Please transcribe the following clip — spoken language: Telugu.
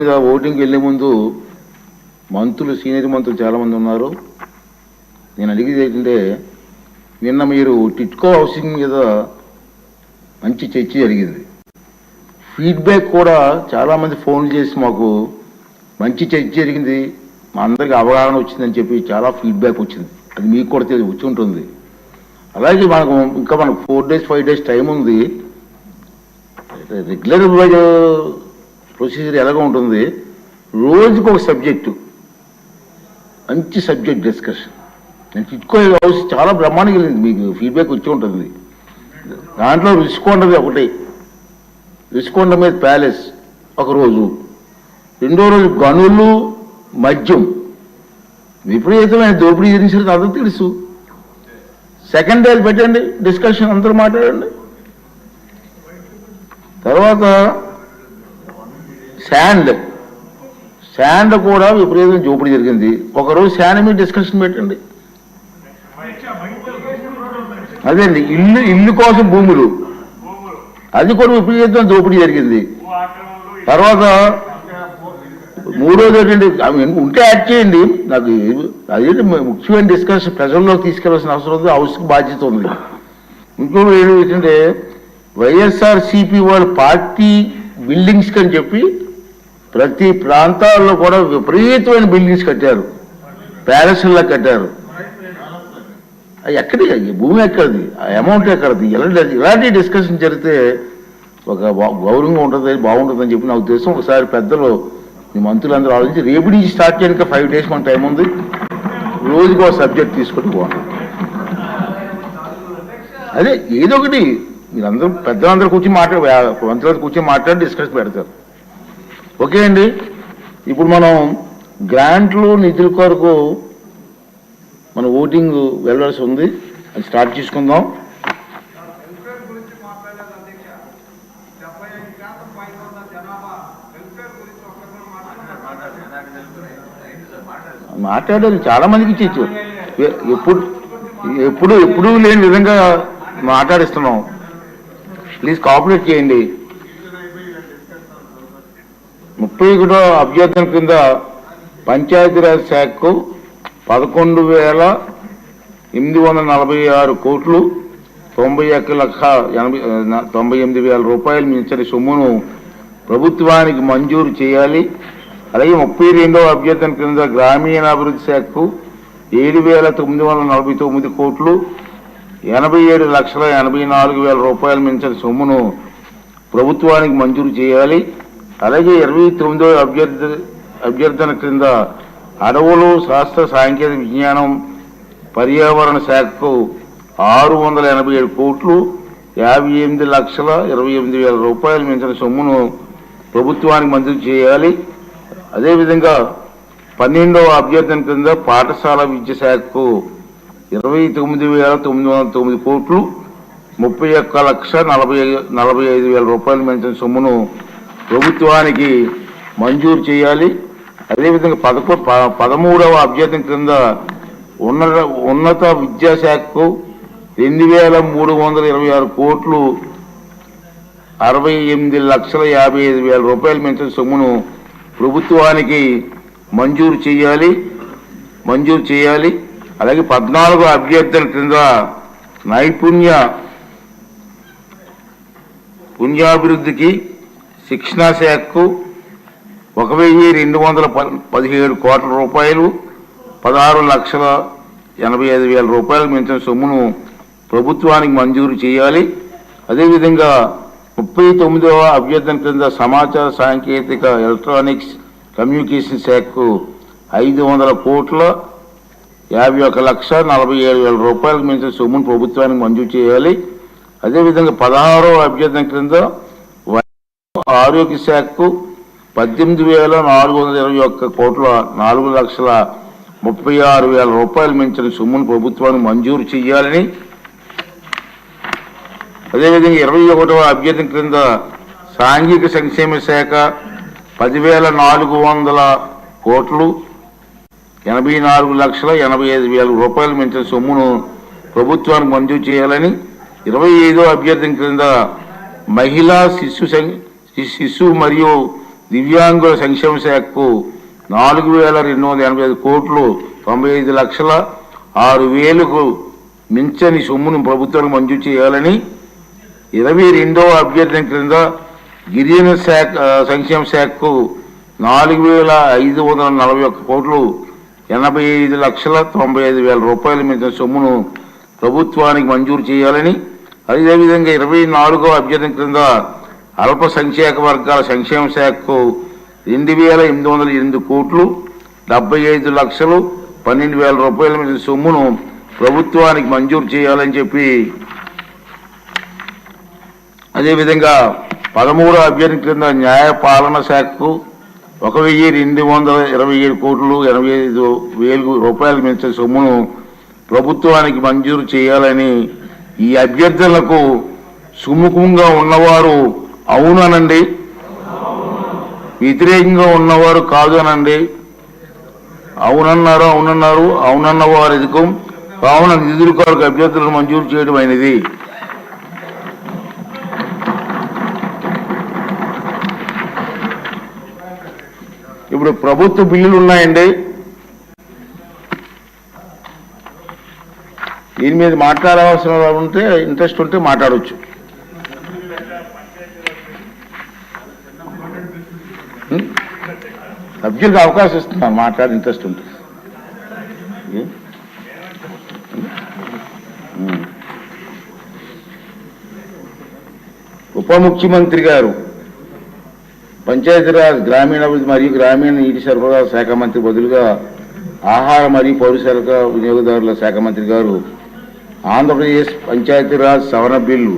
ఓటింగ్కి వెళ్ళే ముందు మంత్రులు, సీనియర్ మంత్రులు చాలామంది ఉన్నారు. నేను అడిగేది ఏంటంటే, నిన్న మీరు టిట్కో హౌసింగ్ మీద మంచి చర్చ జరిగింది. ఫీడ్బ్యాక్ కూడా చాలామంది ఫోన్లు చేసి మాకు మంచి చర్చ జరిగింది, మా అందరికీ అవగాహన వచ్చిందని చెప్పి చాలా ఫీడ్బ్యాక్ వచ్చింది. అది మీకు కూడా వచ్చి ఉంటుంది. అలాగే మనకు 4 days 5 days టైం ఉంది. రెగ్యులర్ ప్రొసీజర్ ఎలాగ ఉంటుంది, రోజుకు ఒక సబ్జెక్టు, మంచి సబ్జెక్ట్ డిస్కషన్. నేను టిట్కో హౌస్ చాలా బ్రహ్మాండంగా వెళ్ళింది, మీకు ఫీడ్బ్యాక్ వచ్చి ఉంటుంది. దాంట్లో రుషికొండది ఒకటి, రుషికొండ మీద ప్యాలెస్ ఒకరోజు, రెండో రోజు గనులు మద్యం విపరీతమైన దోపిడీ జరిగింది, అందరూ తెలుసు. సెకండ్ డే పెట్టండి డిస్కషన్, అందరూ మాట్లాడండి. తర్వాత శాండ్ కూడా విపరీతమైన దోపిడీ జరిగింది, ఒకరోజు శాండ్ మీద డిస్కషన్ పెట్టండి. అదేండి ఇల్లు కోసం భూములు, అది కూడా విపరీతమైన దోపిడీ జరిగింది. తర్వాత మూడోది ఏంటంటే, ఉంటే యాడ్ చేయండి, నాకు అదేంటి ముఖ్యమైన డిస్కషన్ ప్రజల్లోకి తీసుకెళ్లాల్సిన అవసరం ఉంది, హౌస్కి బాధ్యత ఉంది. ఇంకోటి ఏంటంటే, వైఎస్ఆర్సీపీ వాళ్ళ పార్టీ బిల్డింగ్స్కి అని చెప్పి ప్రతి ప్రాంతాల్లో కూడా విపరీతమైన బిల్డింగ్స్ కట్టారు, ప్యాలెస్లా కట్టారు. అది ఎక్కడి భూమి ఎక్కడిది, ఆ అమౌంట్ ఎక్కడిది, ఇలాంటి డిస్కషన్ జరిగితే ఒక గౌరవంగా ఉంటుంది, బాగుంటుందని చెప్పి నా ఉద్దేశం. ఒకసారి పెద్దలు మీ మంత్రులందరూ ఆలోచించి రేపు నుంచి స్టార్ట్ చేయడానికి 5 days మన టైం ఉంది, రోజుకు ఒక సబ్జెక్ట్ తీసుకుంటూ పోవాలి. అదే ఏదో ఒకటి మీరందరూ పెద్దలందరూ కూర్చొని మంత్రులందరూ కూర్చొని మాట్లాడి డిస్కస్ పెడతారు. ఓకే అండి. ఇప్పుడు మనం గ్రాంట్లు నిధుల కొరకు మన ఓటింగ్ వెళ్ళాల్సి ఉంది, అది స్టార్ట్ చేసుకుందాం. మాట్లాడాలి, చాలా మందికి ఇచ్చేచ్చు, ఎప్పుడు లేని విధంగా మాట్లాడిస్తున్నాం. ప్లీజ్ కోఆపరేట్ చేయండి. 31వ అభ్యర్థన కింద పంచాయతీరాజ్ శాఖకు 11,846 కోట్లు 91,98,000 రూపాయలు మించిన సొమ్మును ప్రభుత్వానికి మంజూరు చేయాలి. అలాగే 32వ అభ్యర్థన కింద గ్రామీణాభివృద్ధి శాఖకు 7,949 కోట్లు 87,84,000 రూపాయలు మించిన సొమ్మును ప్రభుత్వానికి మంజూరు చేయాలి. అలాగే 29వ అభ్యర్థన క్రింద అడవులు, శాస్త్ర సాంకేతిక విజ్ఞానం, పర్యావరణ శాఖకు 687 కోట్లు 58,28,000 రూపాయలు మించిన సొమ్మును ప్రభుత్వానికి మంజూరు చేయాలి. అదేవిధంగా 12వ అభ్యర్థన క్రింద పాఠశాల విద్య శాఖకు 29,909 కోట్లు 31,45,000 రూపాయలు మించిన సొమ్మును ప్రభుత్వానికి మంజూరు చేయాలి. అదేవిధంగా 13వ అభ్యర్థన క్రింద ఉన్నత విద్యాశాఖకు 2,326 కోట్లు 68,55,000 రూపాయలు మించిన సొమ్మును ప్రభుత్వానికి మంజూరు చేయాలి. అలాగే 14వ అభ్యర్థన క్రింద పుణ్యాభివృద్ధికి శిక్షణా శాఖకు 1,217 కోట్ల రూపాయలు 16,85,000 రూపాయలు మించిన సొమ్మును ప్రభుత్వానికి మంజూరు చేయాలి. అదేవిధంగా 39వ అభ్యర్థన క్రింద సమాచార సాంకేతిక ఎలక్ట్రానిక్స్ కమ్యూనికేషన్ శాఖకు 500 కోట్ల 51,47,000 రూపాయలకు మించిన సొమ్మును ప్రభుత్వానికి మంజూరు చేయాలి. అదేవిధంగా 16వ అభ్యర్థన క్రింద ఆరోగ్య శాఖకు 18,421 కోట్ల 4,36,000 రూపాయలు మించిన సొమ్మును ప్రభుత్వానికి మంజూరు చేయాలని, అదేవిధంగా 21వ అభ్యర్థన క్రింద సాంఘిక సంక్షేమ శాఖ 10,400 కోట్లు 84,85,000 రూపాయలు మించిన సొమ్మును ప్రభుత్వానికి మంజూరు చేయాలని, 25వ అభ్యర్థన క్రింద మహిళా శిశు మరియు దివ్యాంగుల సంక్షేమ శాఖకు 4,285 కోట్లు 95,06,000కు మించని సొమ్మును ప్రభుత్వానికి మంజూరు చేయాలని 22వ అభ్యర్థన క్రింద గిరిజన శాఖ సంక్షేమ శాఖకు 4,541 కోట్లు 85,95,000 రూపాయల మించిన సొమ్మును ప్రభుత్వానికి మంజూరు చేయాలని, అదేవిధంగా 24వ అభ్యర్థన క్రింద అల్ప సంఖ్యాక వర్గాల సంక్షేమ శాఖకు 2,808 కోట్లు 75,12,000 రూపాయల మీద సొమ్మును ప్రభుత్వానికి మంజూరు చేయాలని చెప్పి, అదేవిధంగా 13వ అభ్యర్థన క్రింద న్యాయ పాలన శాఖకు 1,227 కోట్లు 85,000 రూపాయల మీద సొమ్మును ప్రభుత్వానికి మంజూరు చేయాలని, ఈ అభ్యర్థనలకు సుముఖంగా ఉన్నవారు అవుననండి, వ్యతిరేకంగా ఉన్నవారు కాదు అనండి. అవునన్నారు అవునన్న వారు ఎదుకం కావున నిధుల కొరకు అభ్యర్థులను మంజూరు చేయడం అయినది. ఇప్పుడు ప్రభుత్వ బిల్లులు ఉన్నాయండి, దీని మీద మాట్లాడవలసిన ఉంటే ఇంట్రెస్ట్ ఉంటే మాట్లాడవచ్చు. సభ్యులకు అవకాశం ఇస్తున్నాను మాట్లాడే ఇంట్రెస్ట్ ఉంటుంది. ఉప ముఖ్యమంత్రి గారు పంచాయతీరాజ్ గ్రామీణాభివృద్ధి మరియు గ్రామీణ నీటి సరఫరా శాఖ మంత్రి బదులుగా ఆహార మరియు పౌర సరఫరా వినియోగదారుల శాఖ మంత్రి గారు ఆంధ్రప్రదేశ్ పంచాయతీరాజ్ సవరణ బిల్లు